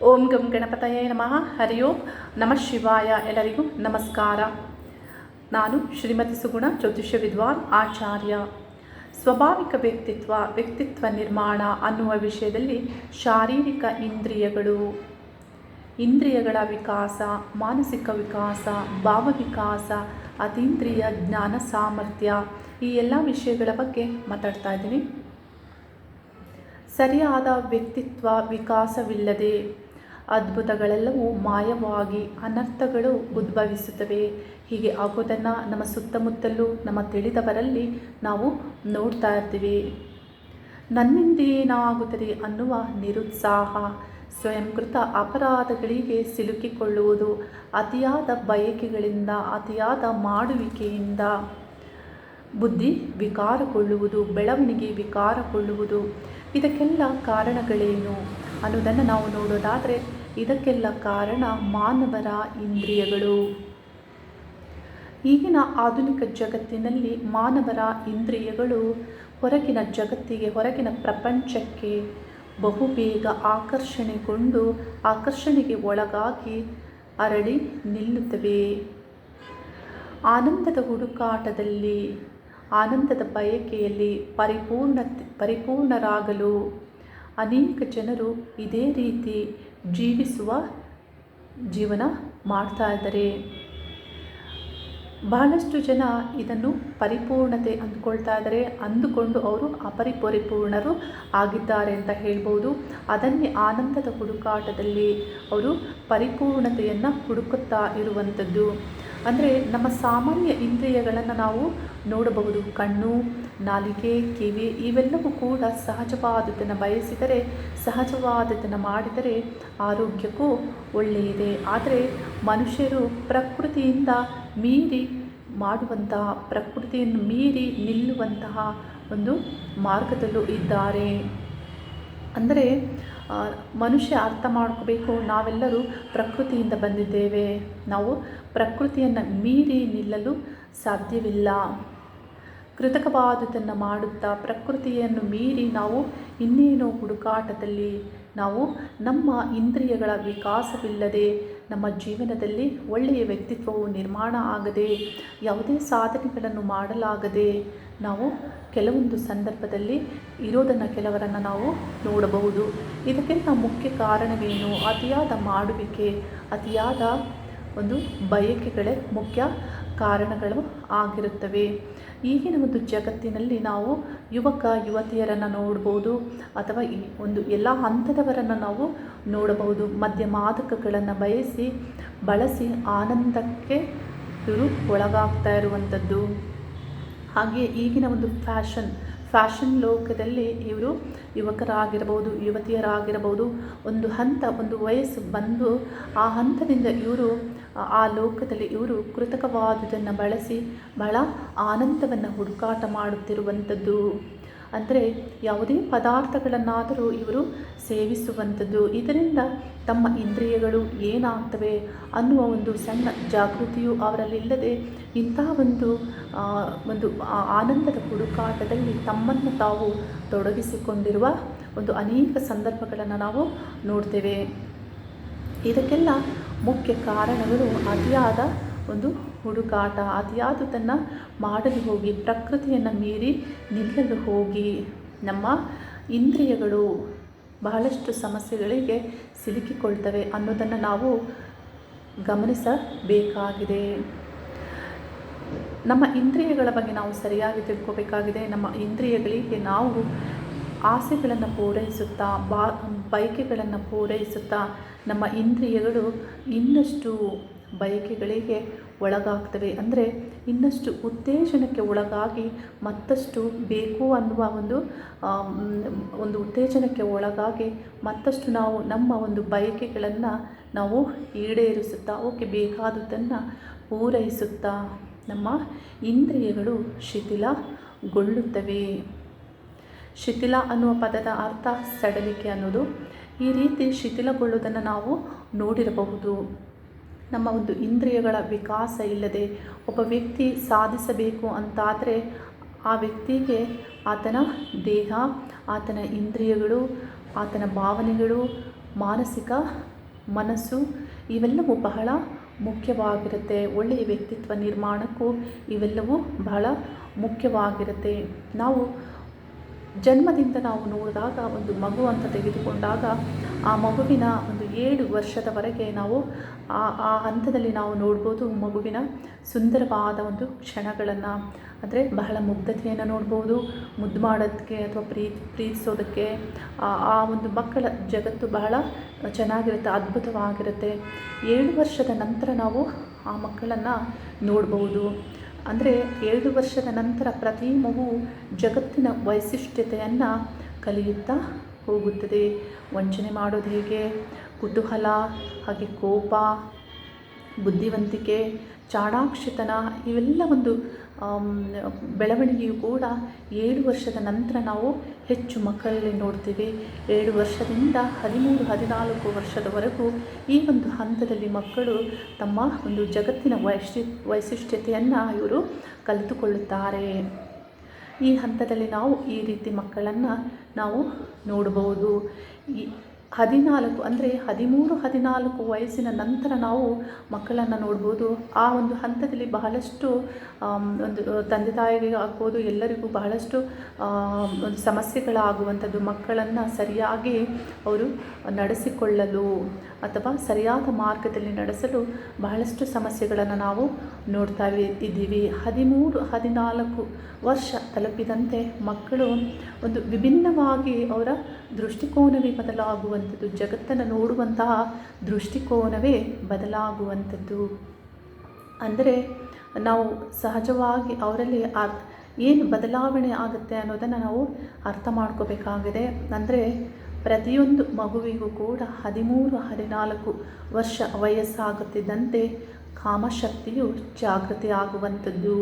ಓಂ ಗಂ ಗಣಪತಯೇ ನಮಃ. ಹರಿ ಓಂ ನಮಃ ಶಿವಾಯ. ಎಲ್ಲರಿಗೂ ನಮಸ್ಕಾರ. ನಾನು ಶ್ರೀಮತಿ ಸುಗುಣ, ಜ್ಯೋತಿಷ್ಯ ವಿದ್ವಾನ್, ಆಚಾರ್ಯ. ಸ್ವಾಭಾವಿಕ ವ್ಯಕ್ತಿತ್ವ ನಿರ್ಮಾಣ ಅನ್ನುವ ವಿಷಯದಲ್ಲಿ ಶಾರೀರಿಕ ಇಂದ್ರಿಯಗಳ ವಿಕಾಸ, ಮಾನಸಿಕ ವಿಕಾಸ, ಭಾವ ವಿಕಾಸ, ಅತೀಂದ್ರಿಯ ಜ್ಞಾನ ಸಾಮರ್ಥ್ಯ, ಈ ಎಲ್ಲ ವಿಷಯಗಳ ಬಗ್ಗೆ ಮಾತಾಡ್ತಾ ಇದ್ದೀನಿ. ಸರಿಯಾದ ವ್ಯಕ್ತಿತ್ವ ವಿಕಾಸವಿಲ್ಲದೆ ಅದ್ಭುತಗಳೆಲ್ಲವೂ ಮಾಯವಾಗಿ ಅನರ್ಥಗಳು ಉದ್ಭವಿಸುತ್ತವೆ. ಹೀಗೆ ಆಗೋದನ್ನು ನಮ್ಮ ಸುತ್ತಮುತ್ತಲೂ ನಮ್ಮ ತಿಳಿದವರಲ್ಲಿ ನಾವು ನೋಡ್ತಾ ಇರ್ತೀವಿ. ನನ್ನಿಂದೇನಾಗುತ್ತದೆ ಅನ್ನುವ ನಿರುತ್ಸಾಹ, ಸ್ವಯಂಕೃತ ಅಪರಾಧಗಳಿಗೆ ಸಿಲುಕಿಕೊಳ್ಳುವುದು, ಅತಿಯಾದ ಬಯಕೆಗಳಿಂದ, ಅತಿಯಾದ ಮಾಡುವಿಕೆಯಿಂದ ಬುದ್ಧಿ ವಿಕಾರಗೊಳ್ಳುವುದು, ಬೆಳವಣಿಗೆ ವಿಕಾರಗೊಳ್ಳುವುದು, ಇದಕ್ಕೆಲ್ಲ ಕಾರಣಗಳೇನು ಅನ್ನೋದನ್ನು ನಾವು ನೋಡೋದಾದರೆ, ಇದಕ್ಕೆಲ್ಲ ಕಾರಣ ಮಾನವರ ಇಂದ್ರಿಯಗಳು. ಈಗಿನ ಆಧುನಿಕ ಜಗತ್ತಿನಲ್ಲಿ ಮಾನವರ ಇಂದ್ರಿಯಗಳು ಹೊರಗಿನ ಜಗತ್ತಿಗೆ, ಹೊರಗಿನ ಪ್ರಪಂಚಕ್ಕೆ ಬಹುಬೇಗ ಆಕರ್ಷಣೆಗೆ ಒಳಗಾಗಿ ಅರಳಿ ನಿಲ್ಲುತ್ತವೆ. ಆನಂದದ ಹುಡುಕಾಟದಲ್ಲಿ, ಆನಂದದ ಬಯಕೆಯಲ್ಲಿ ಪರಿಪೂರ್ಣರಾಗಲು ಅನೇಕ ಜನರು ಇದೇ ರೀತಿ ಜೀವನ ಮಾಡ್ತಾ ಇದ್ದಾರೆ. ಬಹಳಷ್ಟು ಜನ ಇದನ್ನು ಪರಿಪೂರ್ಣತೆ ಅಂದುಕೊಂಡು ಅವರು ಅಪರಿಪೂರ್ಣರು ಆಗಿದ್ದಾರೆ ಅಂತ ಹೇಳ್ಬೋದು. ಅದನ್ನೇ ಆನಂದದ ಹುಡುಕಾಟದಲ್ಲಿ ಅವರು ಪರಿಪೂರ್ಣತೆಯನ್ನು ಹುಡುಕುತ್ತಾ ಇರುವಂಥದ್ದು. ಅಂದರೆ ನಮ್ಮ ಸಾಮಾನ್ಯ ಇಂದ್ರಿಯಗಳನ್ನು ನಾವು ನೋಡಬಹುದು. ಕಣ್ಣು, ನಾಲಿಗೆ, ಕಿವಿ ಇವೆಲ್ಲವೂ ಕೂಡ ಸಹಜವಾದದ್ದನ್ನು ಬಯಸಿದರೆ, ಸಹಜವಾದದ್ದನ್ನು ಮಾಡಿದರೆ ಆರೋಗ್ಯಕ್ಕೂ ಒಳ್ಳೆಯದೇ. ಆದರೆ ಮನುಷ್ಯರು ಪ್ರಕೃತಿಯಿಂದ ಮೀರಿ ಮಾಡುವಂತಹ, ಪ್ರಕೃತಿಯನ್ನು ಮೀರಿ ನಿಲ್ಲುವಂತಹ ಒಂದು ಮಾರ್ಗದಲ್ಲೂ ಇದ್ದಾರೆ. ಅಂದರೆ ಮನುಷ್ಯ ಅರ್ಥ ಮಾಡ್ಕೋಬೇಕು, ನಾವೆಲ್ಲರೂ ಪ್ರಕೃತಿಯಿಂದ ಬಂದಿದ್ದೇವೆ. ನಾವು ಪ್ರಕೃತಿಯನ್ನು ಮೀರಿ ನಿಲ್ಲಲು ಸಾಧ್ಯವಿಲ್ಲ. ಕೃತಕವಾದುದನ್ನು ಮಾಡುತ್ತಾ ಪ್ರಕೃತಿಯನ್ನು ಮೀರಿ ನಾವು ಇನ್ನೇನೋ ಹುಡುಕಾಟದಲ್ಲಿ ನಾವು ನಮ್ಮ ಇಂದ್ರಿಯಗಳ ವಿಕಾಸವಿಲ್ಲದೆ, ನಮ್ಮ ಜೀವನದಲ್ಲಿ ಒಳ್ಳೆಯ ವ್ಯಕ್ತಿತ್ವವು ನಿರ್ಮಾಣ ಆಗದೆ, ಯಾವುದೇ ಸಾಧನೆಗಳನ್ನು ಮಾಡಲಾಗದೆ ನಾವು ಕೆಲವೊಂದು ಸಂದರ್ಭದಲ್ಲಿ ಇರೋದನ್ನು ಕೆಲವರನ್ನು ನಾವು ನೋಡಬಹುದು. ಇದಕ್ಕಿಂತ ಮುಖ್ಯ ಕಾರಣವೇನು? ಅತಿಯಾದ ಮಾಡುವಿಕೆ, ಅತಿಯಾದ ಒಂದು ಬಯಕೆಗಳೇ ಮುಖ್ಯ ಕಾರಣಗಳು ಆಗಿರುತ್ತವೆ. ಈಗಿನ ಒಂದು ಜಗತ್ತಿನಲ್ಲಿ ನಾವು ಯುವತಿಯರನ್ನು ನೋಡ್ಬೋದು, ಅಥವಾ ಎಲ್ಲ ಹಂತದವರನ್ನು ನಾವು ನೋಡಬಹುದು. ಮದ್ಯ ಮಾದಕಗಳನ್ನು ಬಳಸಿ ಆನಂದಕ್ಕೆ ಇವರು ಒಳಗಾಗ್ತಾ ಇರುವಂಥದ್ದು. ಹಾಗೆ ಈಗಿನ ಒಂದು ಫ್ಯಾಷನ್ ಲೋಕದಲ್ಲಿ ಇವರು ಯುವಕರಾಗಿರ್ಬೋದು, ಯುವತಿಯರಾಗಿರ್ಬೋದು, ಒಂದು ವಯಸ್ಸು ಬಂದು ಆ ಹಂತದಿಂದ ಇವರು ಆ ಲೋಕದಲ್ಲಿ ಇವರು ಕೃತಕವಾದುದನ್ನು ಬಳಸಿ ಬಹಳ ಆನಂದವನ್ನು ಹುಡುಕಾಟ ಮಾಡುತ್ತಿರುವಂಥದ್ದು. ಅಂದರೆ ಯಾವುದೇ ಪದಾರ್ಥಗಳನ್ನಾದರೂ ಇವರು ಸೇವಿಸುವಂಥದ್ದು. ಇದರಿಂದ ತಮ್ಮ ಇಂದ್ರಿಯಗಳು ಏನಾಗ್ತವೆ ಅನ್ನುವ ಒಂದು ಸಣ್ಣ ಜಾಗೃತಿಯು ಅವರಲ್ಲಿಲ್ಲದೆ ಇಂತಹ ಒಂದು ಆನಂದದ ಹುಡುಕಾಟದಲ್ಲಿ ತಮ್ಮನ್ನು ತಾವು ತೊಡಗಿಸಿಕೊಂಡಿರುವ ಒಂದು ಅನೇಕ ಸಂದರ್ಭಗಳನ್ನು ನಾವು ನೋಡ್ತೇವೆ. ಇದಕ್ಕೆಲ್ಲ ಮುಖ್ಯ ಕಾರಣಗಳು ಅತಿಯಾದ ಒಂದು ಹುಡುಕಾಟ, ಅತಿಯಾದುದನ್ನು ಮಾಡಲು ಹೋಗಿ, ಪ್ರಕೃತಿಯನ್ನು ಮೀರಿ ನಿಲ್ಲಲು ಹೋಗಿ ನಮ್ಮ ಇಂದ್ರಿಯಗಳು ಬಹಳಷ್ಟು ಸಮಸ್ಯೆಗಳಿಗೆ ಸಿಲುಕಿಕೊಳ್ತವೆ ಅನ್ನೋದನ್ನು ನಾವು ಗಮನಿಸಬೇಕಾಗಿದೆ. ನಮ್ಮ ಇಂದ್ರಿಯಗಳ ಬಗ್ಗೆ ನಾವು ಸರಿಯಾಗಿ ತಿಳ್ಕೋಬೇಕಾಗಿದೆ. ನಮ್ಮ ಇಂದ್ರಿಯಗಳಿಗೆ ನಾವು ಆಸೆಗಳನ್ನು ಪೂರೈಸುತ್ತಾ, ಬಯಕೆಗಳನ್ನು ಪೂರೈಸುತ್ತಾ ನಮ್ಮ ಇಂದ್ರಿಯಗಳು ಇನ್ನಷ್ಟು ಬಯಕೆಗಳಿಗೆ ಒಳಗಾಗ್ತವೆ. ಅಂದರೆ ಇನ್ನಷ್ಟು ಉತ್ತೇಜನಕ್ಕೆ ಒಳಗಾಗಿ ಮತ್ತಷ್ಟು ಬೇಕು ಅನ್ನುವ ಒಂದು ಉತ್ತೇಜನಕ್ಕೆ ಒಳಗಾಗಿ ಮತ್ತಷ್ಟು ನಾವು ನಮ್ಮ ಒಂದು ಬಯಕೆಗಳನ್ನು ನಾವು ಈಡೇರಿಸುತ್ತಾ, ಅವಕ್ಕೆ ಬೇಕಾದುದನ್ನು ಪೂರೈಸುತ್ತಾ ನಮ್ಮ ಇಂದ್ರಿಯಗಳು ಶಿಥಿಲಗೊಳ್ಳುತ್ತವೆ. ಶಿಥಿಲ ಅನ್ನುವ ಪದದ ಅರ್ಥ ಸಡಲಿಕೆ ಅನ್ನೋದು. ಈ ರೀತಿ ಶಿಥಿಲಗೊಳ್ಳುವುದನ್ನು ನಾವು ನೋಡಿರಬಹುದು. ನಮ್ಮ ಒಂದು ಇಂದ್ರಿಯಗಳ ವಿಕಾಸ ಇಲ್ಲದೆ ಒಬ್ಬ ವ್ಯಕ್ತಿ ಸಾಧಿಸಬೇಕು ಅಂತಾದರೆ ಆ ವ್ಯಕ್ತಿಗೆ ಆತನ ದೇಹ, ಆತನ ಇಂದ್ರಿಯಗಳು, ಆತನ ಭಾವನೆಗಳು ಮಾನಸಿಕ, ಮನಸ್ಸು ಇವೆಲ್ಲವೂ ಬಹಳ ಮುಖ್ಯವಾಗಿರುತ್ತೆ. ಒಳ್ಳೆಯ ವ್ಯಕ್ತಿತ್ವ ನಿರ್ಮಾಣಕ್ಕೂ ಇವೆಲ್ಲವೂ ಬಹಳ ಮುಖ್ಯವಾಗಿರುತ್ತೆ. ನಾವು ಜನ್ಮದಿಂದ ನಾವು ನೋಡಿದಾಗ ಒಂದು ಮಗು ಅಂತ ತೆಗೆದುಕೊಂಡಾಗ ಆ ಮಗುವಿನ ಒಂದು 7 ವರ್ಷದವರೆಗೆ ನಾವು ಆ ಹಂತದಲ್ಲಿ ನಾವು ನೋಡ್ಬೋದು ಮಗುವಿನ ಸುಂದರವಾದ ಒಂದು ಕ್ಷಣಗಳನ್ನು. ಅಂದರೆ ಬಹಳ ಮುಗ್ಧತೆಯನ್ನು ನೋಡ್ಬೋದು, ಮುದ್ದು ಮಾಡೋದಕ್ಕೆ ಅಥವಾ ಪ್ರೀತಿಸೋದಕ್ಕೆ ಆ ಒಂದು ಮಕ್ಕಳ ಜಗತ್ತು ಬಹಳ ಚೆನ್ನಾಗಿರುತ್ತೆ, ಅದ್ಭುತವಾಗಿರುತ್ತೆ. 7 ವರ್ಷದ ನಂತರ ನಾವು ಆ ಮಕ್ಕಳನ್ನು ನೋಡ್ಬೋದು. ಅಂದರೆ 7 ವರ್ಷದ ನಂತರ ಪ್ರತಿ ಮಗು ಜಗತ್ತಿನ ವೈಶಿಷ್ಟ್ಯತೆಯನ್ನು ಕಲಿಯುತ್ತಾ ಹೋಗುತ್ತದೆ. ವಂಚನೆ ಮಾಡೋದು ಹೇಗೆ, ಕುತೂಹಲ, ಹಾಗೆ ಕೋಪ, ಬುದ್ಧಿವಂತಿಕೆ, ಚಾಣಾಕ್ಷತನ ಇವೆಲ್ಲ ಒಂದು ಬೆಳವಣಿಗೆಯು ಕೂಡ 7 ವರ್ಷದ ನಂತರ ನಾವು ಹೆಚ್ಚು ಮಕ್ಕಳಲ್ಲಿ ನೋಡ್ತೀವಿ. 7 ವರ್ಷದಿಂದ 13-14 ವರ್ಷದವರೆಗೂ ಈ ಒಂದು ಹಂತದಲ್ಲಿ ಮಕ್ಕಳು ತಮ್ಮ ಒಂದು ಜಗತ್ತಿನ ವೈಶಿಷ್ಟ್ಯತೆಯನ್ನು ಇವರು ಕಲಿತುಕೊಳ್ಳುತ್ತಾರೆ. ಈ ಹಂತದಲ್ಲಿ ನಾವು ಈ ರೀತಿ ಮಕ್ಕಳನ್ನು ನಾವು ನೋಡಬಹುದು. ಈ 14 ಅಂದರೆ 13-14 ವಯಸ್ಸಿನ ನಂತರ ನಾವು ಮಕ್ಕಳನ್ನು ನೋಡ್ಬೋದು. ಆ ಒಂದು ಹಂತದಲ್ಲಿ ಬಹಳಷ್ಟು ಒಂದು ತಂದೆ ತಾಯಿಗೆ ಆಗ್ಬೋದು, ಎಲ್ಲರಿಗೂ ಬಹಳಷ್ಟು ಒಂದು ಸಮಸ್ಯೆಗಳಾಗುವಂಥದ್ದು. ಮಕ್ಕಳನ್ನು ಸರಿಯಾಗಿ ಅವರು ನಡೆಸಿಕೊಳ್ಳಲು ಅಥವಾ ಸರಿಯಾದ ಮಾರ್ಗದಲ್ಲಿ ನಡೆಸಲು ಬಹಳಷ್ಟು ಸಮಸ್ಯೆಗಳನ್ನು ನಾವು ನೋಡ್ತಾ ಇದ್ದೀವಿ. 13-14 ವರ್ಷ ತಲುಪಿದಂತೆ ಮಕ್ಕಳು ಒಂದು ವಿಭಿನ್ನವಾಗಿ ಅವರ ದೃಷ್ಟಿಕೋನವೇ ಬದಲಾಗುವಂಥದ್ದು, ಜಗತ್ತನ್ನು ನೋಡುವಂತಹ ದೃಷ್ಟಿಕೋನವೇ ಬದಲಾಗುವಂಥದ್ದು. ಅಂದರೆ ನಾವು ಸಹಜವಾಗಿ ಅವರಲ್ಲಿ ಏನು ಬದಲಾವಣೆ ಆಗುತ್ತೆ ಅನ್ನೋದನ್ನು ನಾವು ಅರ್ಥ ಮಾಡ್ಕೋಬೇಕಾಗಿದೆ. ಅಂದರೆ ಪ್ರತಿಯೊಂದು ಮಗುವಿಗೂ ಕೂಡ 13-14 ವರ್ಷ ವಯಸ್ಸಾಗುತ್ತಿದ್ದಂತೆ ಕಾಮಶಕ್ತಿಯು ಜಾಗೃತಿ ಆಗುವಂಥದ್ದು.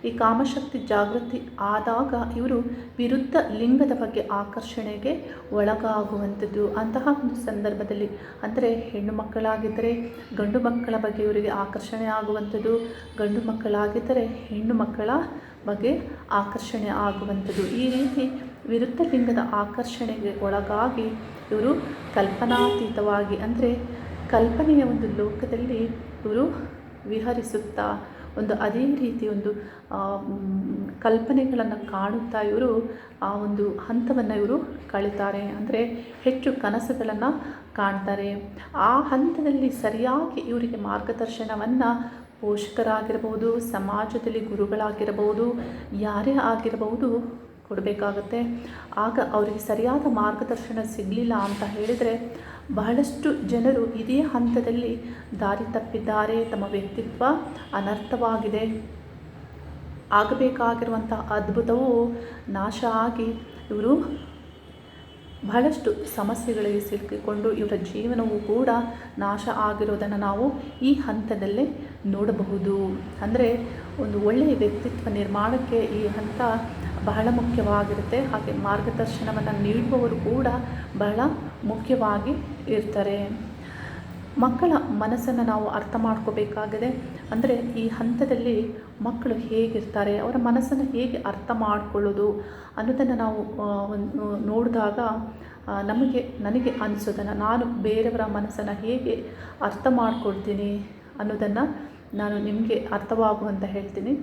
ಈ ಕಾಮಶಕ್ತಿ ಜಾಗೃತಿ ಆದಾಗ ಇವರು ವಿರುದ್ಧ ಲಿಂಗದ ಬಗ್ಗೆ ಆಕರ್ಷಣೆಗೆ ಒಳಗಾಗುವಂಥದ್ದು. ಅಂತಹ ಒಂದು ಸಂದರ್ಭದಲ್ಲಿ ಅಂದರೆ ಹೆಣ್ಣು ಮಕ್ಕಳಾಗಿದ್ದರೆ ಗಂಡು ಮಕ್ಕಳ ಬಗ್ಗೆ ಇವರಿಗೆ ಆಕರ್ಷಣೆ ಆಗುವಂಥದ್ದು, ಗಂಡು ಮಕ್ಕಳಾಗಿದ್ದರೆ ಹೆಣ್ಣು ಮಕ್ಕಳ ಬಗ್ಗೆ ಆಕರ್ಷಣೆ ಆಗುವಂಥದ್ದು. ಈ ರೀತಿ ವಿರುದ್ಧ ಲಿಂಗದ ಆಕರ್ಷಣೆಗೆ ಒಳಗಾಗಿ ಇವರು ಕಲ್ಪನಾತೀತವಾಗಿ ಅಂದರೆ ಕಲ್ಪನೆಯ ಒಂದು ಲೋಕದಲ್ಲಿ ಇವರು ವಿಹರಿಸುತ್ತಾ ಒಂದು ಅದೇ ರೀತಿ ಒಂದು ಕಲ್ಪನೆಗಳನ್ನು ಕಾಣುತ್ತಾ ಇವರು ಆ ಒಂದು ಹಂತವನ್ನು ಇವರು ಕಳೀತಾರೆ. ಅಂದರೆ ಹೆಚ್ಚು ಕನಸುಗಳನ್ನು ಕಾಣ್ತಾರೆ. ಆ ಹಂತದಲ್ಲಿ ಸರಿಯಾಗಿ ಇವರಿಗೆ ಮಾರ್ಗದರ್ಶನವನ್ನು ಪೋಷಕರಾಗಿರ್ಬೋದು, ಸಮಾಜದಲ್ಲಿ ಗುರುಗಳಾಗಿರಬಹುದು, ಯಾರೇ ಆಗಿರಬಹುದು ಕೊಡಬೇಕಾಗುತ್ತೆ. ಆಗ ಅವರಿಗೆ ಸರಿಯಾದ ಮಾರ್ಗದರ್ಶನ ಸಿಗಲಿಲ್ಲ ಅಂತ ಹೇಳಿದರೆ ಬಹಳಷ್ಟು ಜನರು ಇದೇ ಹಂತದಲ್ಲಿ ದಾರಿ ತಪ್ಪಿದ್ದಾರೆ. ತಮ್ಮ ವ್ಯಕ್ತಿತ್ವ ಅನರ್ಥವಾಗಿದೆ, ಆಗಬೇಕಾಗಿರುವಂಥ ಅದ್ಭುತವು ನಾಶ ಆಗಿ ಇವರು ಬಹಳಷ್ಟು ಸಮಸ್ಯೆಗಳಿಗೆ ಸಿಲುಕಿಕೊಂಡು ಇವರ ಜೀವನವೂ ಕೂಡ ನಾಶ ಆಗಿರೋದನ್ನು ನಾವು ಈ ಹಂತದಲ್ಲೇ ನೋಡಬಹುದು. ಅಂದರೆ ಒಂದು ಒಳ್ಳೆಯ ವ್ಯಕ್ತಿತ್ವ ನಿರ್ಮಾಣಕ್ಕೆ ಈ ಹಂತ ಬಹಳ ಮುಖ್ಯವಾಗಿರುತ್ತೆ. ಹಾಗೆ ಮಾರ್ಗದರ್ಶನವನ್ನು ನೀಡುವವರು ಕೂಡ ಬಹಳ ಮುಖ್ಯವಾಗಿ ಇರ್ತಾರೆ. ಮಕ್ಕಳ ಮನಸ್ಸನ್ನು ನಾವು ಅರ್ಥ ಮಾಡ್ಕೋಬೇಕಾಗಿದೆ. ಅಂದರೆ ಈ ಹಂತದಲ್ಲಿ ಮಕ್ಕಳು ಹೇಗಿರ್ತಾರೆ, ಅವರ ಮನಸ್ಸನ್ನು ಹೇಗೆ ಅರ್ಥ ಮಾಡಿಕೊಳ್ಳೋದು ಅನ್ನೋದನ್ನು ನಾವು ನೋಡಿದಾಗ ನನಗೆ ಅನಿಸೋದನ್ನು ನಾನು ಬೇರೆಯವರ ಮನಸ್ಸನ್ನು ಹೇಗೆ ಅರ್ಥ ಮಾಡ್ಕೊಳ್ತೀನಿ ಅನ್ನೋದನ್ನು ನಾನು ನಿಮಗೆ ಅರ್ಥವಾಗುವಂತ ಹೇಳ್ತೀನಿ.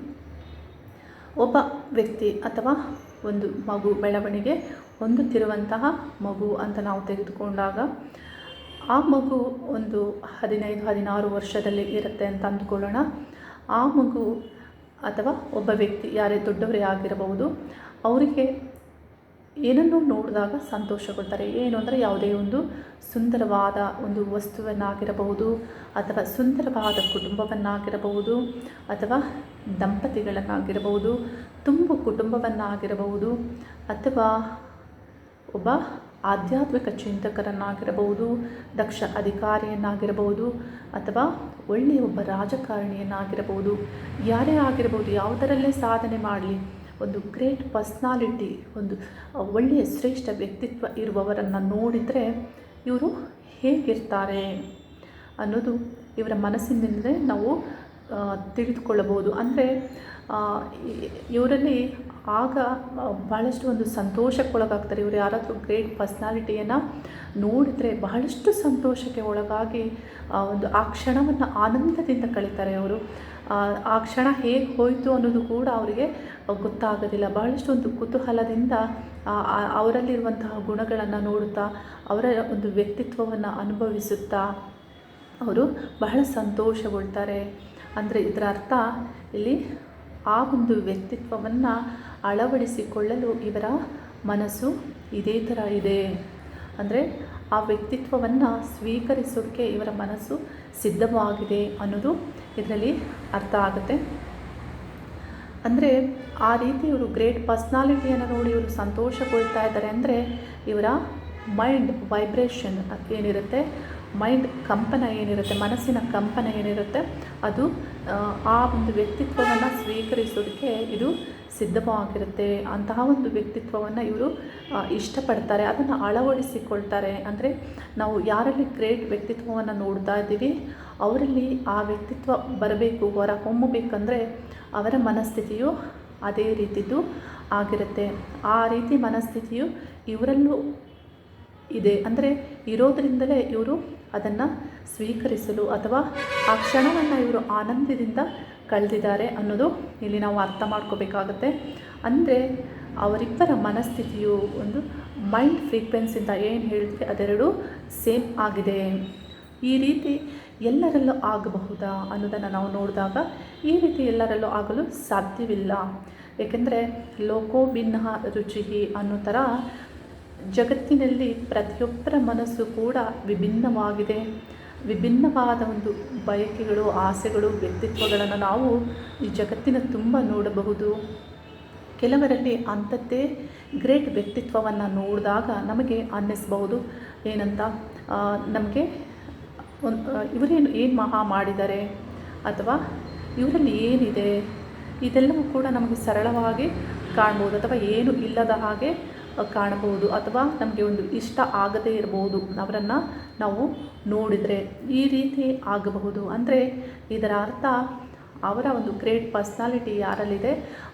ಒಬ್ಬ ವ್ಯಕ್ತಿ ಅಥವಾ ಒಂದು ಮಗು ಬೆಳವಣಿಗೆ ಹೊಂದುತ್ತಿರುವಂತಹ ಮಗು ಅಂತ ನಾವು ತೆಗೆದುಕೊಂಡಾಗ ಆ ಮಗು ಒಂದು 15-16 ವರ್ಷದಲ್ಲಿ ಇರುತ್ತೆ ಅಂತ ಅಂದ್ಕೊಳ್ಳೋಣ. ಆ ಮಗು ಅಥವಾ ಒಬ್ಬ ವ್ಯಕ್ತಿ ಯಾರೇ ದೊಡ್ಡವರೇ ಆಗಿರಬಹುದು, ಅವರಿಗೆ ಏನನ್ನೂ ನೋಡಿದಾಗ ಸಂತೋಷಗೊಳ್ತಾರೆ. ಏನು ಅಂದರೆ ಯಾವುದೇ ಒಂದು ಸುಂದರವಾದ ಒಂದು ವಸ್ತುವನ್ನಾಗಿರಬಹುದು, ಅಥವಾ ಸುಂದರವಾದ ಕುಟುಂಬವನ್ನಾಗಿರಬಹುದು, ಅಥವಾ ದಂಪತಿಗಳನ್ನಾಗಿರಬಹುದು, ತುಂಬು ಕುಟುಂಬವನ್ನಾಗಿರಬಹುದು, ಅಥವಾ ಒಬ್ಬ ಆಧ್ಯಾತ್ಮಿಕ ಚಿಂತಕರನ್ನಾಗಿರಬಹುದು, ದಕ್ಷ ಅಧಿಕಾರಿಯನ್ನಾಗಿರಬಹುದು, ಅಥವಾ ಒಳ್ಳೆಯ ಒಬ್ಬ ರಾಜಕಾರಣಿಯನ್ನಾಗಿರಬಹುದು, ಯಾರೇ ಆಗಿರಬಹುದು, ಯಾವುದರಲ್ಲೇ ಸಾಧನೆ ಮಾಡಲಿ, ಒಂದು ಗ್ರೇಟ್ ಪರ್ಸ್ನಾಲಿಟಿ, ಒಂದು ಒಳ್ಳೆಯ ಶ್ರೇಷ್ಠ ವ್ಯಕ್ತಿತ್ವ ಇರುವವರನ್ನು ನೋಡಿದರೆ ಇವರು ಹೇಗಿರ್ತಾರೆ ಅನ್ನೋದು ಇವರ ಮನಸ್ಸಿನಿಂದಲೇ ನಾವು ತಿಳಿದುಕೊಳ್ಳಬಹುದು. ಅಂದರೆ ಇವರಲ್ಲಿ ಆಗ ಭಾಳಷ್ಟು ಒಂದು ಸಂತೋಷಕ್ಕೊಳಗಾಗ್ತಾರೆ. ಇವರು ಯಾರಾದರೂ ಗ್ರೇಟ್ ಪರ್ಸ್ನಾಲಿಟಿಯನ್ನು ನೋಡಿದರೆ ಬಹಳಷ್ಟು ಸಂತೋಷಕ್ಕೆ ಒಳಗಾಗಿ ಆ ಕ್ಷಣವನ್ನು ಆನಂದದಿಂದ ಕಳೀತಾರೆ ಅವರು. ಆ ಕ್ಷಣ ಹೇಗೆ ಹೋಯಿತು ಅನ್ನೋದು ಕೂಡ ಅವರಿಗೆ ಗೊತ್ತಾಗೋದಿಲ್ಲ. ಬಹಳಷ್ಟು ಒಂದು ಕುತೂಹಲದಿಂದ ಅವರಲ್ಲಿರುವಂತಹ ಗುಣಗಳನ್ನು ನೋಡುತ್ತಾ, ಅವರ ಒಂದು ವ್ಯಕ್ತಿತ್ವವನ್ನು ಅನುಭವಿಸುತ್ತಾ ಅವರು ಬಹಳ ಸಂತೋಷಗೊಳ್ತಾರೆ. ಅಂದರೆ ಇದರ ಅರ್ಥ ಇಲ್ಲಿ ಆ ಒಂದು ವ್ಯಕ್ತಿತ್ವವನ್ನು ಅಳವಡಿಸಿಕೊಳ್ಳಲು ಇವರ ಮನಸ್ಸು ಇದೇ ಥರ ಇದೆ. ಅಂದರೆ ಆ ವ್ಯಕ್ತಿತ್ವವನ್ನು ಸ್ವೀಕರಿಸೋಕ್ಕೆ ಇವರ ಮನಸ್ಸು ಸಿದ್ಧವಾಗಿದೆ ಅನ್ನೋದು ಇದರಲ್ಲಿ ಅರ್ಥ ಆಗುತ್ತೆ. ಅಂದರೆ ಆ ರೀತಿ ಇವರು ಗ್ರೇಟ್ ಪರ್ಸ್ನಾಲಿಟಿಯನ್ನು ನೋಡಿ ಇವರು ಸಂತೋಷಗೊಳ್ತಾ ಇದ್ದಾರೆ ಅಂದರೆ ಇವರ ಮೈಂಡ್ ವೈಬ್ರೇಷನ್ ಏನಿರುತ್ತೆ, ಮೈಂಡ್ ಕಂಪನ ಏನಿರುತ್ತೆ, ಮನಸ್ಸಿನ ಕಂಪನ ಏನಿರುತ್ತೆ, ಅದು ಆ ಒಂದು ವ್ಯಕ್ತಿತ್ವವನ್ನು ಸ್ವೀಕರಿಸೋದಕ್ಕೆ ಇದು ಸಿದ್ಧವಾಗಿರುತ್ತೆ. ಅಂತಹ ಒಂದು ವ್ಯಕ್ತಿತ್ವವನ್ನು ಇವರು ಇಷ್ಟಪಡ್ತಾರೆ, ಅದನ್ನು ಅಳವಡಿಸಿಕೊಳ್ತಾರೆ. ಅಂದರೆ ನಾವು ಯಾರಲ್ಲಿ ಗ್ರೇಟ್ ವ್ಯಕ್ತಿತ್ವವನ್ನು ನೋಡ್ತಾ ಇದ್ದೀವಿ ಅವರಲ್ಲಿ ಆ ವ್ಯಕ್ತಿತ್ವ ಬರಬೇಕು, ಹೊರ ಹೊಮ್ಮಬೇಕಂದ್ರೆ ಅವರ ಮನಸ್ಥಿತಿಯು ಅದೇ ರೀತಿದು ಆಗಿರುತ್ತೆ. ಆ ರೀತಿ ಮನಸ್ಥಿತಿಯು ಇವರಲ್ಲೂ ಇದೆ. ಅಂದರೆ ಇರೋದರಿಂದಲೇ ಇವರು ಅದನ್ನು ಸ್ವೀಕರಿಸಲು ಅಥವಾ ಆ ಕ್ಷಣವನ್ನು ಇವರು ಆನಂದದಿಂದ ಕಳೆದಿದ್ದಾರೆ ಅನ್ನೋದು ಇಲ್ಲಿ ನಾವು ಅರ್ಥ ಮಾಡ್ಕೋಬೇಕಾಗತ್ತೆ. ಅಂದರೆ ಅವರಿಬ್ಬರ ಮನಸ್ಥಿತಿಯು ಒಂದು ಮೈಂಡ್ ಫ್ರೀಕ್ವೆನ್ಸಿಯಿಂದ ಏನು ಹೇಳಿದ್ರೆ ಅದೆರಡು ಸೇಮ್ ಆಗಿದೆ. ಈ ರೀತಿ ಎಲ್ಲರಲ್ಲೂ ಆಗಬಹುದಾ ಅನ್ನೋದನ್ನು ನಾವು ನೋಡಿದಾಗ ಈ ರೀತಿ ಎಲ್ಲರಲ್ಲೂ ಆಗಲು ಸಾಧ್ಯವಿಲ್ಲ. ಏಕೆಂದರೆ ಲೋಕೋ ಭಿನ್ನ ರುಚಿ ಅನ್ನೋ ಥರ ಜಗತ್ತಿನಲ್ಲಿ ಪ್ರತಿಯೊಬ್ಬರ ಮನಸ್ಸು ಕೂಡ ವಿಭಿನ್ನವಾಗಿದೆ. ವಿಭಿನ್ನವಾದ ಒಂದು ಬಯಕೆಗಳು, ಆಸೆಗಳು, ವ್ಯಕ್ತಿತ್ವಗಳನ್ನು ನಾವು ಈ ಜಗತ್ತಿನ ತುಂಬ ನೋಡಬಹುದು. ಕೆಲವರಲ್ಲಿ ಅಂಥದ್ದೇ ಗ್ರೇಟ್ ವ್ಯಕ್ತಿತ್ವವನ್ನು ನೋಡಿದಾಗ ನಮಗೆ ಅನ್ನಿಸ್ಬಹುದು ಏನಂತ, ನಮಗೆ ಏನು ಮಹಾ ಮಾಡಿದ್ದಾರೆ ಅಥವಾ ಇವರಲ್ಲಿ ಏನಿದೆ, ಇದೆಲ್ಲವೂ ಕೂಡ ನಮಗೆ ಸರಳವಾಗಿ ಕಾಣ್ಬೋದು ಅಥವಾ ಏನು ಇಲ್ಲದ ಹಾಗೆ ಕಾಣಬಹುದು ಅಥವಾ ನಮಗೆ ಒಂದು ಇಷ್ಟ ಆಗದೇ ಇರಬಹುದು ಅವರನ್ನು ನಾವು ನೋಡಿದರೆ. ಈ ರೀತಿ ಆಗಬಹುದು. ಅಂದರೆ ಇದರ ಅರ್ಥ ಅವರ ಒಂದು ಗ್ರೇಟ್ ಪರ್ಸ್ನಾಲಿಟಿ ಯಾರಲ್ಲಿದೆ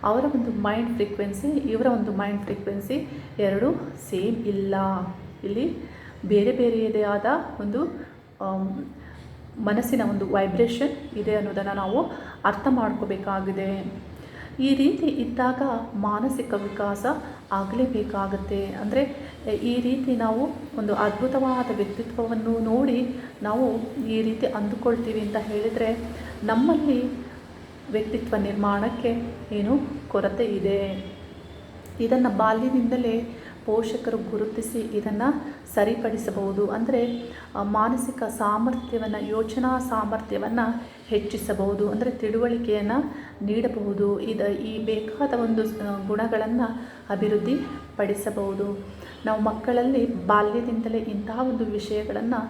ಅವರ ಒಂದು ಮೈಂಡ್ ಫ್ರೀಕ್ವೆನ್ಸಿ, ಇವರ ಒಂದು ಮೈಂಡ್ ಫ್ರೀಕ್ವೆನ್ಸಿ ಎರಡೂ ಸೇಮ್ ಇಲ್ಲ. ಇಲ್ಲಿ ಬೇರೆ ಬೇರೆಯದೇ ಆದ ಒಂದು ಮನಸ್ಸಿನ ಒಂದು ವೈಬ್ರೇಷನ್ ಇದೆ ಅನ್ನೋದನ್ನು ನಾವು ಅರ್ಥ ಮಾಡ್ಕೋಬೇಕಾಗಿದೆ. ಈ ರೀತಿ ಇದ್ದಾಗ ಮಾನಸಿಕ ವಿಕಾಸ ಆಗಲೇಬೇಕಾಗತ್ತೆ. ಅಂದರೆ ಈ ರೀತಿ ನಾವು ಒಂದು ಅದ್ಭುತವಾದ ವ್ಯಕ್ತಿತ್ವವನ್ನು ನೋಡಿ ನಾವು ಈ ರೀತಿ ಅಂದುಕೊಳ್ತೀವಿ ಅಂತ ಹೇಳಿದರೆ ನಮ್ಮಲ್ಲಿ ವ್ಯಕ್ತಿತ್ವ ನಿರ್ಮಾಣಕ್ಕೆ ಏನು ಕೊರತೆ ಇದೆ. ಇದನ್ನು ಬಾಲ್ಯದಿಂದಲೇ ಪೋಷಕರು ಗುರುತಿಸಿ ಇದನ್ನು ಸರಿಪಡಿಸಬಹುದು. ಅಂದರೆ ಮಾನಸಿಕ ಸಾಮರ್ಥ್ಯವನ್ನು, ಯೋಚನಾ ಸಾಮರ್ಥ್ಯವನ್ನು ಹೆಚ್ಚಿಸಬಹುದು. ಅಂದರೆ ತಿಳುವಳಿಕೆಯನ್ನು ನೀಡಬಹುದು. ಈ ಬೇಕಾದ ಒಂದು ಗುಣಗಳನ್ನು ಅಭಿವೃದ್ಧಿ ಪಡಿಸಬಹುದು. ನಾವು ಮಕ್ಕಳಲ್ಲಿ ಬಾಲ್ಯದಿಂದಲೇ ಇಂತಹ ಒಂದು ವಿಷಯಗಳನ್ನು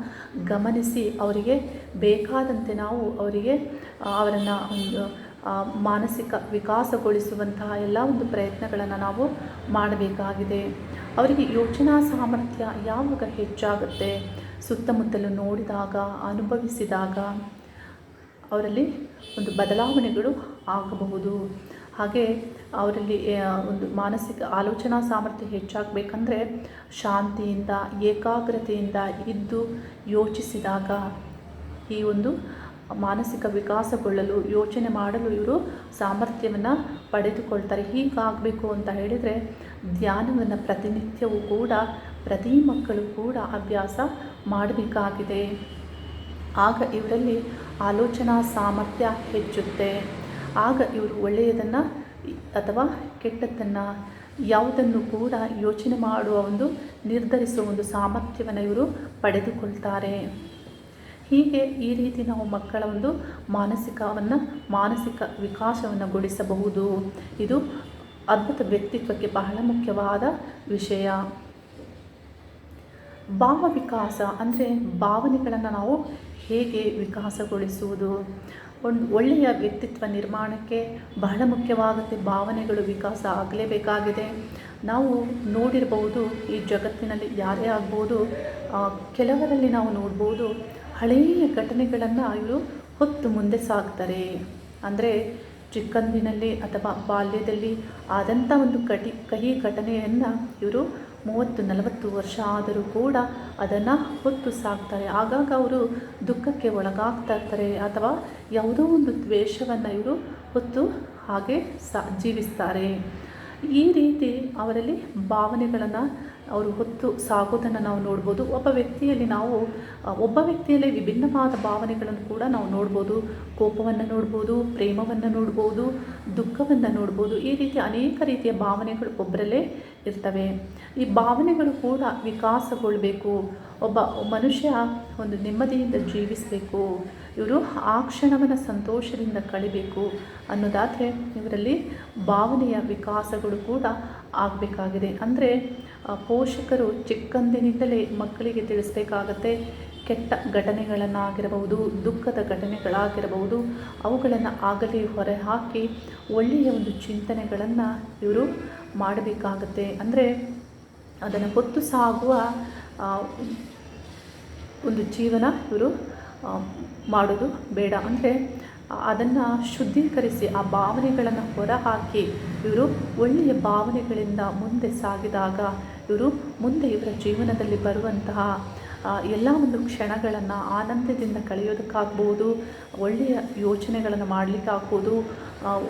ಗಮನಿಸಿ ಅವರಿಗೆ ಬೇಕಾದಂತೆ ನಾವು ಅವರನ್ನು ಒಂದು ಮಾನಸಿಕ ವಿಕಾಸಗೊಳಿಸುವಂತಹ ಎಲ್ಲ ಒಂದು ಪ್ರಯತ್ನಗಳನ್ನು ನಾವು ಮಾಡಬೇಕಾಗಿದೆ. ಅವರಿಗೆ ಯೋಚನಾ ಸಾಮರ್ಥ್ಯ ಯಾವಾಗ ಹೆಚ್ಚಾಗುತ್ತೆ, ಸುತ್ತಮುತ್ತಲು ನೋಡಿದಾಗ, ಅನುಭವಿಸಿದಾಗ ಅವರಲ್ಲಿ ಒಂದು ಬದಲಾವಣೆಗಳು ಆಗಬಹುದು. ಹಾಗೆ ಅವರಲ್ಲಿ ಒಂದು ಮಾನಸಿಕ ಆಲೋಚನಾ ಸಾಮರ್ಥ್ಯ ಹೆಚ್ಚಾಗಬೇಕಂದ್ರೆ ಶಾಂತಿಯಿಂದ, ಏಕಾಗ್ರತೆಯಿಂದ ಇದ್ದು ಯೋಚಿಸಿದಾಗ ಈ ಒಂದು ಮಾನಸಿಕ ವಿಕಾಸಗೊಳ್ಳಲು, ಯೋಚನೆ ಮಾಡಲು ಇವರು ಸಾಮರ್ಥ್ಯವನ್ನು ಪಡೆದುಕೊಳ್ತಾರೆ. ಹೀಗಾಗಬೇಕು ಅಂತ ಹೇಳಿದರೆ ಧ್ಯಾನವನ್ನು ಪ್ರತಿನಿತ್ಯವೂ ಕೂಡ ಪ್ರತಿ ಮಕ್ಕಳು ಕೂಡ ಅಭ್ಯಾಸ ಮಾಡಬೇಕಾಗಿದೆ. ಆಗ ಇವರಲ್ಲಿ ಆಲೋಚನಾ ಸಾಮರ್ಥ್ಯ ಹೆಚ್ಚುತ್ತೆ. ಆಗ ಇವರು ಒಳ್ಳೆಯದನ್ನು ಅಥವಾ ಕೆಟ್ಟದ್ದನ್ನು ಯಾವುದನ್ನು ಕೂಡ ಯೋಚನೆ ಮಾಡುವ ಒಂದು ನಿರ್ಧರಿಸುವ ಒಂದು ಸಾಮರ್ಥ್ಯವನ್ನು ಇವರು ಪಡೆದುಕೊಳ್ತಾರೆ. ಹೀಗೆ ಈ ರೀತಿ ನಾವು ಮಕ್ಕಳ ಒಂದು ಮಾನಸಿಕ ವಿಕಾಸವನ್ನು ಗೊಳಿಸಬಹುದು. ಇದು ಅದ್ಭುತ ವ್ಯಕ್ತಿತ್ವಕ್ಕೆ ಬಹಳ ಮುಖ್ಯವಾದ ವಿಷಯ. ಭಾವ ವಿಕಾಸ ಅಂದರೆ ಭಾವನೆಗಳನ್ನು ನಾವು ಹೇಗೆ ವಿಕಾಸಗೊಳಿಸುವುದು. ಒಂದು ಒಳ್ಳೆಯ ವ್ಯಕ್ತಿತ್ವ ನಿರ್ಮಾಣಕ್ಕೆ ಬಹಳ ಮುಖ್ಯವಾಗುತ್ತೆ. ಭಾವನೆಗಳು ವಿಕಾಸ ಆಗಲೇಬೇಕಾಗಿದೆ. ನಾವು ನೋಡಿರಬಹುದು ಈ ಜಗತ್ತಿನಲ್ಲಿ ಯಾರೇ ಆಗ್ಬೋದು, ಕೆಲವರಲ್ಲಿ ನಾವು ನೋಡ್ಬೋದು ಹಳೆಯ ಘಟನೆಗಳನ್ನು ಇವರು ಹೊತ್ತು ಮುಂದೆ ಸಾಗ್ತಾರೆ. ಅಂದರೆ ಚಿಕ್ಕಂದಿನಲ್ಲಿ ಅಥವಾ ಬಾಲ್ಯದಲ್ಲಿ ಆದಂಥ ಒಂದು ಕಹಿ ಘಟನೆಯನ್ನು ಇವರು 30-40 ವರ್ಷ ಆದರೂ ಕೂಡ ಅದನ್ನು ಹೊತ್ತು ಸಾಕ್ತಾರೆ. ಆಗಾಗ ಅವರು ದುಃಖಕ್ಕೆ ಒಳಗಾಗ್ತಾ ಇರ್ತಾರೆ ಅಥವಾ ಯಾವುದೋ ಒಂದು ದ್ವೇಷವನ್ನು ಇವರು ಹೊತ್ತು ಹಾಗೆ ಜೀವಿಸ್ತಾರೆ. ಈ ರೀತಿ ಅವರಲ್ಲಿ ಭಾವನೆಗಳನ್ನು ಅವರು ಹೊತ್ತು ಸಾಗೋದನ್ನು ನಾವು ನೋಡ್ಬೋದು. ಒಬ್ಬ ವ್ಯಕ್ತಿಯಲ್ಲಿ ವಿಭಿನ್ನವಾದ ಭಾವನೆಗಳನ್ನು ಕೂಡ ನಾವು ನೋಡ್ಬೋದು. ಕೋಪವನ್ನು ನೋಡ್ಬೋದು, ಪ್ರೇಮವನ್ನು ನೋಡ್ಬೋದು, ದುಃಖವನ್ನು ನೋಡ್ಬೋದು. ಈ ರೀತಿ ಅನೇಕ ರೀತಿಯ ಭಾವನೆಗಳು ಒಬ್ಬರಲ್ಲೇ ಇರ್ತವೆ. ಈ ಭಾವನೆಗಳು ಕೂಡ ವಿಕಾಸಗೊಳ್ಳಬೇಕು. ಒಬ್ಬ ಮನುಷ್ಯ ಒಂದು ನೆಮ್ಮದಿಯಿಂದ ಜೀವಿಸಬೇಕು, ಇವರು ಆ ಕ್ಷಣವನ್ನು ಸಂತೋಷದಿಂದ ಕಳಿಬೇಕು ಅನ್ನೋದಾದರೆ ಇವರಲ್ಲಿ ಭಾವನೆಯ ವಿಕಾಸಗಳು ಕೂಡ ಆಗಬೇಕಾಗಿದೆ. ಅಂದರೆ ಪೋಷಕರು ಚಿಕ್ಕಂದಿನಿಂದಲೇ ಮಕ್ಕಳಿಗೆ ತಿಳಿಸ್ಬೇಕಾಗತ್ತೆ. ಕೆಟ್ಟ ಘಟನೆಗಳನ್ನಾಗಿರಬಹುದು, ದುಃಖದ ಘಟನೆಗಳಾಗಿರಬಹುದು, ಅವುಗಳನ್ನು ಆಗಲೇ ಹೊರೆ ಹಾಕಿ ಒಳ್ಳೆಯ ಒಂದು ಚಿಂತನೆಗಳನ್ನು ಇವರು ಮಾಡಬೇಕಾಗತ್ತೆ. ಅಂದರೆ ಅದನ್ನು ಹೊತ್ತು ಸಾಗುವ ಒಂದು ಜೀವನ ಇವರು ಮಾಡೋದು ಬೇಡ. ಅಂದರೆ ಅದನ್ನು ಶುದ್ಧೀಕರಿಸಿ ಆ ಭಾವನೆಗಳನ್ನು ಹೊರಹಾಕಿ ಇವರು ಒಳ್ಳೆಯ ಭಾವನೆಗಳಿಂದ ಮುಂದೆ ಸಾಗಿದಾಗ ಇವರು ಮುಂದೆ ಇವರ ಜೀವನದಲ್ಲಿ ಬರುವಂತಹ ಎಲ್ಲ ಒಂದು ಕ್ಷಣಗಳನ್ನು ಆನಂದದಿಂದ ಕಳೆಯೋದಕ್ಕಾಗ್ಬೋದು, ಒಳ್ಳೆಯ ಯೋಚನೆಗಳನ್ನು ಮಾಡಲಿಕ್ಕಾಗ್ಬೋದು,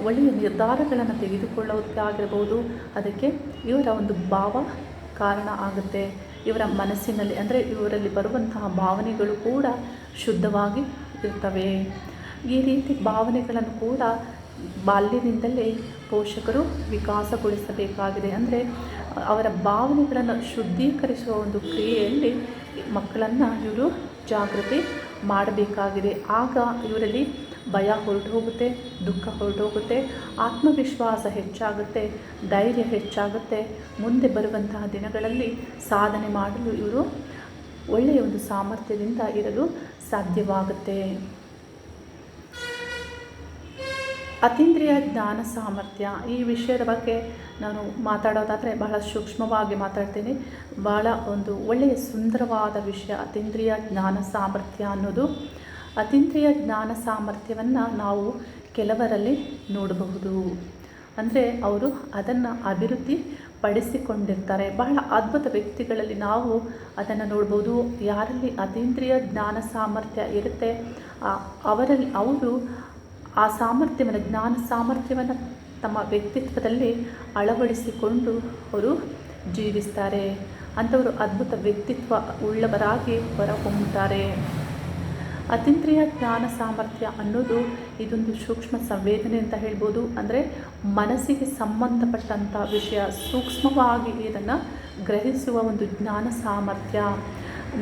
ಒಳ್ಳೆಯ ನಿರ್ಧಾರಗಳನ್ನು ತೆಗೆದುಕೊಳ್ಳೋದಕ್ಕಾಗಿರ್ಬೋದು. ಅದಕ್ಕೆ ಇವರ ಒಂದು ಭಾವ ಕಾರಣ ಆಗುತ್ತೆ. ಇವರ ಮನಸ್ಸಿನಲ್ಲಿ ಅಂದರೆ ಇವರಲ್ಲಿ ಬರುವಂತಹ ಭಾವನೆಗಳು ಕೂಡ ಶುದ್ಧವಾಗಿ ಇರ್ತವೆ. ಈ ರೀತಿ ಭಾವನೆಗಳನ್ನು ಕೂಡ ಬಾಲ್ಯದಿಂದಲೇ ಪೋಷಕರು ವಿಕಾಸಗೊಳಿಸಬೇಕಾಗಿದೆ. ಅಂದರೆ ಅವರ ಭಾವನೆಗಳನ್ನು ಶುದ್ಧೀಕರಿಸುವ ಒಂದು ಕ್ರಿಯೆಯಲ್ಲಿ ಮಕ್ಕಳನ್ನು ಇವರು ಜಾಗೃತಿ ಮಾಡಬೇಕಾಗಿದೆ. ಆಗ ಇವರಲ್ಲಿ ಭಯ ಹೊರಟು ಹೋಗುತ್ತೆ, ದುಃಖ ಹೊರಟು ಹೋಗುತ್ತೆ, ಆತ್ಮವಿಶ್ವಾಸ ಹೆಚ್ಚಾಗುತ್ತೆ, ಧೈರ್ಯ ಹೆಚ್ಚಾಗುತ್ತೆ. ಮುಂದೆ ಬರುವಂತಹ ದಿನಗಳಲ್ಲಿ ಸಾಧನೆ ಮಾಡಲು ಇವರು ಒಳ್ಳೆಯ ಒಂದು ಸಾಮರ್ಥ್ಯದಿಂದ ಇರಲು ಸಾಧ್ಯವಾಗುತ್ತೆ. ಅತೀಂದ್ರಿಯ ಜ್ಞಾನ ಸಾಮರ್ಥ್ಯ ಈ ವಿಷಯದ ಬಗ್ಗೆ ನಾನು ಮಾತಾಡೋದಾದರೆ ಬಹಳ ಸೂಕ್ಷ್ಮವಾಗಿ ಮಾತಾಡ್ತೀನಿ. ಬಹಳ ಒಂದು ಒಳ್ಳೆಯ ಸುಂದರವಾದ ವಿಷಯ ಅತೀಂದ್ರಿಯ ಜ್ಞಾನ ಸಾಮರ್ಥ್ಯ ಅನ್ನೋದು. ಅತೀಂದ್ರಿಯ ಜ್ಞಾನ ಸಾಮರ್ಥ್ಯವನ್ನು ನಾವು ಕೆಲವರಲ್ಲಿ ನೋಡಬಹುದು. ಅಂದರೆ ಅವರು ಅದನ್ನು ಅಭಿವೃದ್ಧಿ ಪಡಿಸಿಕೊಂಡಿರ್ತಾರೆ. ಬಹಳ ಅದ್ಭುತ ವ್ಯಕ್ತಿಗಳಲ್ಲಿ ನಾವು ಅದನ್ನು ನೋಡ್ಬೋದು. ಯಾರಲ್ಲಿ ಅತೀಂದ್ರಿಯ ಜ್ಞಾನ ಸಾಮರ್ಥ್ಯ ಇರುತ್ತೆ ಅವರು ಆ ಸಾಮರ್ಥ್ಯವನ್ನು ಜ್ಞಾನ ಸಾಮರ್ಥ್ಯವನ್ನು ತಮ್ಮ ವ್ಯಕ್ತಿತ್ವದಲ್ಲಿ ಅಳವಡಿಸಿಕೊಂಡು ಅವರು ಜೀವಿಸ್ತಾರೆ. ಅಂಥವರು ಅದ್ಭುತ ವ್ಯಕ್ತಿತ್ವ ಉಳ್ಳವರಾಗಿ ಹೊರಹೊಮ್ಮುತ್ತಾರೆ. ಅತೀಂದ್ರಿಯ ಜ್ಞಾನ ಸಾಮರ್ಥ್ಯ ಅನ್ನೋದು ಇದೊಂದು ಸೂಕ್ಷ್ಮ ಸಂವೇದನೆ ಅಂತ ಹೇಳ್ಬೋದು. ಅಂದರೆ ಮನಸ್ಸಿಗೆ ಸಂಬಂಧಪಟ್ಟಂಥ ವಿಷಯ ಸೂಕ್ಷ್ಮವಾಗಿ ಇದನ್ನು ಗ್ರಹಿಸುವ ಒಂದು ಜ್ಞಾನ ಸಾಮರ್ಥ್ಯ.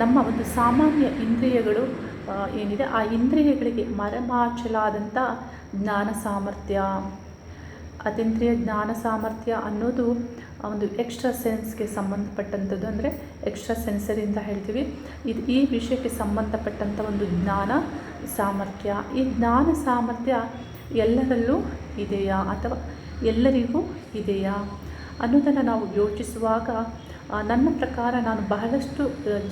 ನಮ್ಮ ಒಂದು ಸಾಮಾನ್ಯ ಇಂದ್ರಿಯಗಳು ಏನಿದೆ ಆ ಇಂದ್ರಿಯಗಳಿಗೆ ಮರೆಮಾಚಲಾದಂಥ ಜ್ಞಾನ ಸಾಮರ್ಥ್ಯ. ಅತೀಂದ್ರಿಯ ಜ್ಞಾನ ಸಾಮರ್ಥ್ಯ ಅನ್ನೋದು ಒಂದು ಎಕ್ಸ್ಟ್ರಾ ಸೆನ್ಸ್ಗೆ ಸಂಬಂಧಪಟ್ಟಂಥದ್ದು. ಅಂದರೆ ಎಕ್ಸ್ಟ್ರಾ ಸೆನ್ಸರಿ ಅಂತ ಹೇಳ್ತೀವಿ. ಈ ವಿಷಯಕ್ಕೆ ಸಂಬಂಧಪಟ್ಟಂಥ ಒಂದು ಜ್ಞಾನ ಸಾಮರ್ಥ್ಯ. ಈ ಜ್ಞಾನ ಸಾಮರ್ಥ್ಯ ಎಲ್ಲರಲ್ಲೂ ಇದೆಯಾ ಅಥವಾ ಎಲ್ಲರಿಗೂ ಇದೆಯಾ ಅನ್ನೋದನ್ನು ನಾವು ಯೋಚಿಸುವಾಗ ನನ್ನ ಪ್ರಕಾರ ನಾನು ಬಹಳಷ್ಟು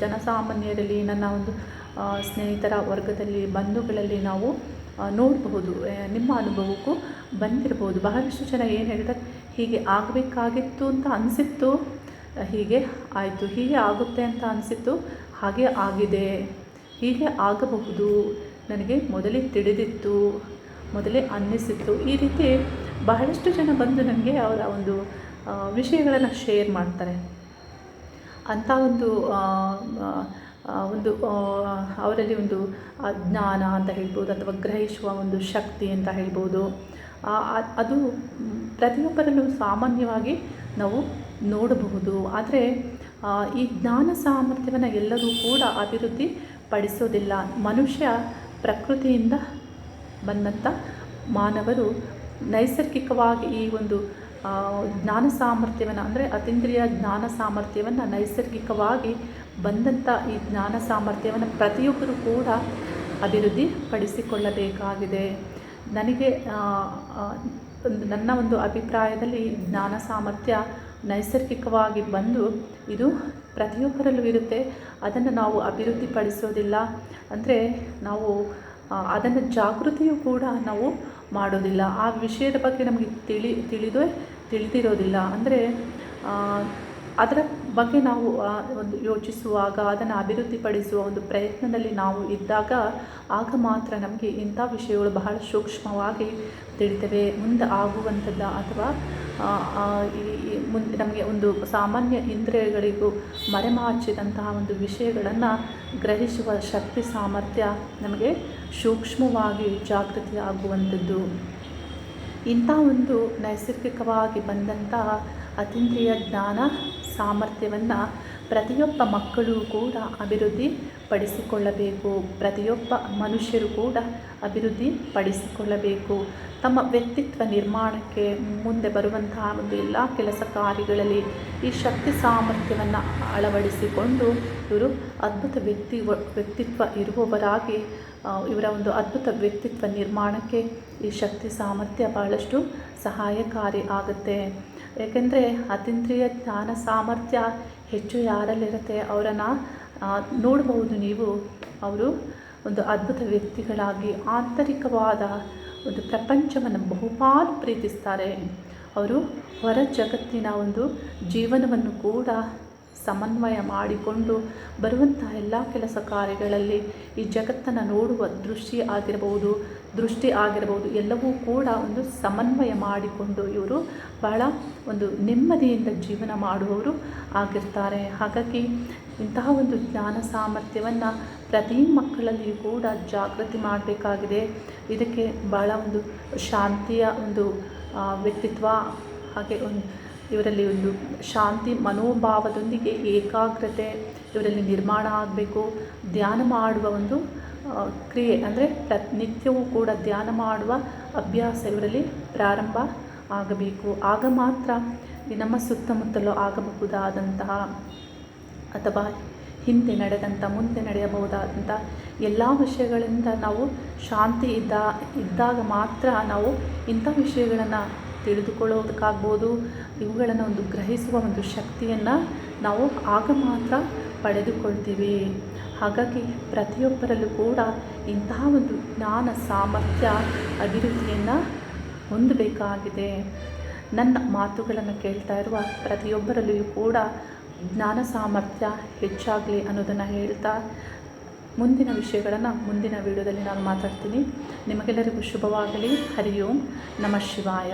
ಜನಸಾಮಾನ್ಯರಲ್ಲಿ ನನ್ನ ಒಂದು ಸ್ನೇಹಿತರ ವರ್ಗದಲ್ಲಿ ಬಂಧುಗಳಲ್ಲಿ ನಾವು ನೋಡಬಹುದು. ನಿಮ್ಮ ಅನುಭವಕ್ಕೂ ಬಂದಿರಬಹುದು. ಬಹಳಷ್ಟು ಜನ ಏನು ಹೇಳ್ತಾರೆ, ಹೀಗೆ ಆಗಬೇಕಾಗಿತ್ತು ಅಂತ ಅನಿಸಿತ್ತು, ಹೀಗೆ ಆಯಿತು, ಹೀಗೆ ಆಗುತ್ತೆ ಅಂತ ಅನಿಸಿತ್ತು, ಹಾಗೆ ಆಗಿದೆ, ಹೀಗೆ ಆಗಬಹುದು, ನನಗೆ ಮೊದಲೇ ತಿಳಿದಿತ್ತು, ಮೊದಲೇ ಅನ್ನಿಸಿತ್ತು. ಈ ರೀತಿ ಬಹಳಷ್ಟು ಜನ ಬಂದು ನನಗೆ ಅವರ ಒಂದು ವಿಷಯಗಳನ್ನು ಶೇರ್ ಮಾಡ್ತಾರೆ. ಅಂಥ ಒಂದು ಅವರಲ್ಲಿ ಒಂದು ಜ್ಞಾನ ಅಂತ ಹೇಳ್ಬೋದು ಅಥವಾ ಗ್ರಹಿಸುವ ಒಂದು ಶಕ್ತಿ ಅಂತ ಹೇಳ್ಬೋದು. ಅದು ಪ್ರತಿಯೊಬ್ಬರಲ್ಲೂ ಸಾಮಾನ್ಯವಾಗಿ ನಾವು ನೋಡಬಹುದು. ಆದರೆ ಈ ಜ್ಞಾನ ಸಾಮರ್ಥ್ಯವನ್ನು ಎಲ್ಲರೂ ಕೂಡ ಅಭಿವೃದ್ಧಿ ಪಡಿಸೋದಿಲ್ಲ. ಮನುಷ್ಯ ಪ್ರಕೃತಿಯಿಂದ ಬಂದಂಥ ಮಾನವರು ನೈಸರ್ಗಿಕವಾಗಿ ಈ ಒಂದು ಜ್ಞಾನ ಸಾಮರ್ಥ್ಯವನ್ನು ಅಂದರೆ ಅತೀಂದ್ರಿಯ ಜ್ಞಾನ ಸಾಮರ್ಥ್ಯವನ್ನು ನೈಸರ್ಗಿಕವಾಗಿ ಬಂದಂಥ ಈ ಜ್ಞಾನ ಸಾಮರ್ಥ್ಯವನ್ನು ಪ್ರತಿಯೊಬ್ಬರೂ ಕೂಡ ಅಭಿವೃದ್ಧಿ ಪಡಿಸಿಕೊಳ್ಳಬೇಕಾಗಿದೆ. ನನಗೆ ನನ್ನ ಒಂದು ಅಭಿಪ್ರಾಯದಲ್ಲಿ ಜ್ಞಾನ ಸಾಮರ್ಥ್ಯ ನೈಸರ್ಗಿಕವಾಗಿ ಬಂದು ಇದು ಪ್ರತಿಯೊಬ್ಬರಲ್ಲೂ ಇರುತ್ತೆ. ಅದನ್ನು ನಾವು ಅಭಿವೃದ್ಧಿ ಪಡಿಸೋದಿಲ್ಲ. ಅಂದರೆ ನಾವು ಅದನ್ನು ಜಾಗೃತಿಯೂ ಕೂಡ ನಾವು ಮಾಡೋದಿಲ್ಲ. ಆ ವಿಷಯದ ಬಗ್ಗೆ ನಮಗೆ ತಿಳಿದಿರೋದಿಲ್ಲ. ಅಂದರೆ ಅದರ ಬಗ್ಗೆ ನಾವು ಒಂದು ಯೋಚಿಸುವಾಗ, ಅದನ್ನು ಅಭಿವೃದ್ಧಿಪಡಿಸುವ ಒಂದು ಪ್ರಯತ್ನದಲ್ಲಿ ನಾವು ಇದ್ದಾಗ ಆಗ ಮಾತ್ರ ನಮಗೆ ಇಂಥ ವಿಷಯಗಳು ಬಹಳ ಸೂಕ್ಷ್ಮವಾಗಿ ತಿಳಿತವೆ. ಮುಂದೆ ಆಗುವಂಥದ್ದು ಅಥವಾ ಮುಂದೆ ನಮಗೆ ಒಂದು ಸಾಮಾನ್ಯ ಇಂದ್ರಿಯಗಳಿಗೂ ಮರೆಮಾಚಿದಂತಹ ಒಂದು ವಿಷಯಗಳನ್ನು ಗ್ರಹಿಸುವ ಶಕ್ತಿ ಸಾಮರ್ಥ್ಯ ನಮಗೆ ಸೂಕ್ಷ್ಮವಾಗಿ ಜಾಗೃತಿ ಆಗುವಂಥದ್ದು. ಇಂಥ ಒಂದು ನೈಸರ್ಗಿಕವಾಗಿ ಬಂದಂತಹ ಅತೀಂದ್ರಿಯ ಜ್ಞಾನ ಸಾಮರ್ಥ್ಯವನ್ನು ಪ್ರತಿಯೊಬ್ಬ ಮಕ್ಕಳು ಕೂಡ ಅಭಿವೃದ್ಧಿ ಪಡಿಸಿಕೊಳ್ಳಬೇಕು. ಪ್ರತಿಯೊಬ್ಬ ಮನುಷ್ಯರು ಕೂಡ ಅಭಿವೃದ್ಧಿ ಪಡಿಸಿಕೊಳ್ಳಬೇಕು. ತಮ್ಮ ವ್ಯಕ್ತಿತ್ವ ನಿರ್ಮಾಣಕ್ಕೆ ಮುಂದೆ ಬರುವಂತಹ ಒಂದು ಎಲ್ಲ ಕೆಲಸ ಕಾರ್ಯಗಳಲ್ಲಿ ಈ ಶಕ್ತಿ ಸಾಮರ್ಥ್ಯವನ್ನು ಅಳವಡಿಸಿಕೊಂಡು ಇವರು ಅದ್ಭುತ ವ್ಯಕ್ತಿತ್ವ ಇರುವವರಾಗಿ ಇವರ ಒಂದು ಅದ್ಭುತ ವ್ಯಕ್ತಿತ್ವ ನಿರ್ಮಾಣಕ್ಕೆ ಈ ಶಕ್ತಿ ಸಾಮರ್ಥ್ಯ ಬಹಳಷ್ಟು ಸಹಾಯಕಾರಿ ಆಗುತ್ತೆ. ಏಕೆಂದರೆ ಅತೀಂದ್ರಿಯ ಜ್ಞಾನ ಸಾಮರ್ಥ್ಯ ಹೆಚ್ಚು ಯಾರಲ್ಲಿರುತ್ತೆ ಅವರನ್ನು ನೋಡಬಹುದು ನೀವು. ಅವರು ಒಂದು ಅದ್ಭುತ ವ್ಯಕ್ತಿಗಳಾಗಿ ಆಂತರಿಕವಾದ ಒಂದು ಪ್ರಪಂಚವನ್ನು ಬಹುಪಾಲು ಪ್ರೀತಿಸ್ತಾರೆ. ಅವರು ಹೊರ ಜಗತ್ತಿನ ಒಂದು ಜೀವನವನ್ನು ಕೂಡ ಸಮನ್ವಯ ಮಾಡಿಕೊಂಡು ಬರುವಂಥ ಎಲ್ಲ ಕೆಲಸ ಕಾರ್ಯಗಳಲ್ಲಿ ಈ ಜಗತ್ತನ್ನು ನೋಡುವ ದೃಷ್ಟಿ ಆಗಿರಬಹುದು ಎಲ್ಲವೂ ಕೂಡ ಒಂದು ಸಮನ್ವಯ ಮಾಡಿಕೊಂಡು ಇವರು ಬಹಳ ಒಂದು ನೆಮ್ಮದಿಯಿಂದ ಜೀವನ ಮಾಡುವವರು ಆಗಿರ್ತಾರೆ. ಹಾಗಾಗಿ ಇಂತಹ ಒಂದು ಜ್ಞಾನ ಸಾಮರ್ಥ್ಯವನ್ನು ಪ್ರತಿ ಮಕ್ಕಳಲ್ಲಿಯೂ ಕೂಡ ಜಾಗೃತಿ ಮಾಡಬೇಕಾಗಿದೆ. ಇದಕ್ಕೆ ಬಹಳ ಒಂದು ಶಾಂತಿಯ ಒಂದು ವ್ಯಕ್ತಿತ್ವ, ಹಾಗೆ ಇವರಲ್ಲಿ ಒಂದು ಶಾಂತಿ ಮನೋಭಾವದೊಂದಿಗೆ ಏಕಾಗ್ರತೆ ಇವರಲ್ಲಿ ನಿರ್ಮಾಣ ಆಗಬೇಕು. ಧ್ಯಾನ ಮಾಡುವ ಒಂದು ಕ್ರಿಯೆ ಅಂದರೆ ನಿತ್ಯವೂ ಕೂಡ ಧ್ಯಾನ ಮಾಡುವ ಅಭ್ಯಾಸ ಇವರಲ್ಲಿ ಪ್ರಾರಂಭ ಆಗಬೇಕು. ಆಗ ಮಾತ್ರ ನಮ್ಮ ಸುತ್ತಮುತ್ತಲೂ ಆಗಬಹುದಾದಂತಹ ಅಥವಾ ಹಿಂದೆ ನಡೆದಂಥ ಮುಂದೆ ನಡೆಯಬಹುದಾದಂಥ ಎಲ್ಲ ವಿಷಯಗಳಿಂದ ನಾವು ಶಾಂತಿ ಇದ್ದಾಗ ಮಾತ್ರ ನಾವು ಇಂಥ ವಿಷಯಗಳನ್ನು ತಿಳಿದುಕೊಳ್ಳೋದಕ್ಕಾಗ್ಬೋದು. ಇವುಗಳನ್ನು ಒಂದು ಗ್ರಹಿಸುವ ಒಂದು ಶಕ್ತಿಯನ್ನು ನಾವು ಆಗ ಮಾತ್ರ ಪಡೆದುಕೊಳ್ತೀವಿ. ಹಾಗಾಗಿ ಪ್ರತಿಯೊಬ್ಬರಲ್ಲೂ ಕೂಡ ಇಂತಹ ಒಂದು ಜ್ಞಾನ ಸಾಮರ್ಥ್ಯ ಅಭಿವೃದ್ಧಿಯನ್ನು ಹೊಂದಬೇಕಾಗಿದೆ. ನನ್ನ ಮಾತುಗಳನ್ನು ಕೇಳ್ತಾ ಇರುವ ಪ್ರತಿಯೊಬ್ಬರಲ್ಲಿಯೂ ಕೂಡ ಜ್ಞಾನ ಸಾಮರ್ಥ್ಯ ಹೆಚ್ಚಾಗಲಿ ಅನ್ನೋದನ್ನು ಹೇಳ್ತಾ ಮುಂದಿನ ವಿಷಯಗಳನ್ನು ಮುಂದಿನ ವಿಡಿಯೋದಲ್ಲಿ ನಾನು ಮಾತಾಡ್ತೀನಿ. ನಿಮಗೆಲ್ಲರಿಗೂ ಶುಭವಾಗಲಿ. ಹರಿ ಓಂ ನಮಃ ಶಿವಾಯ.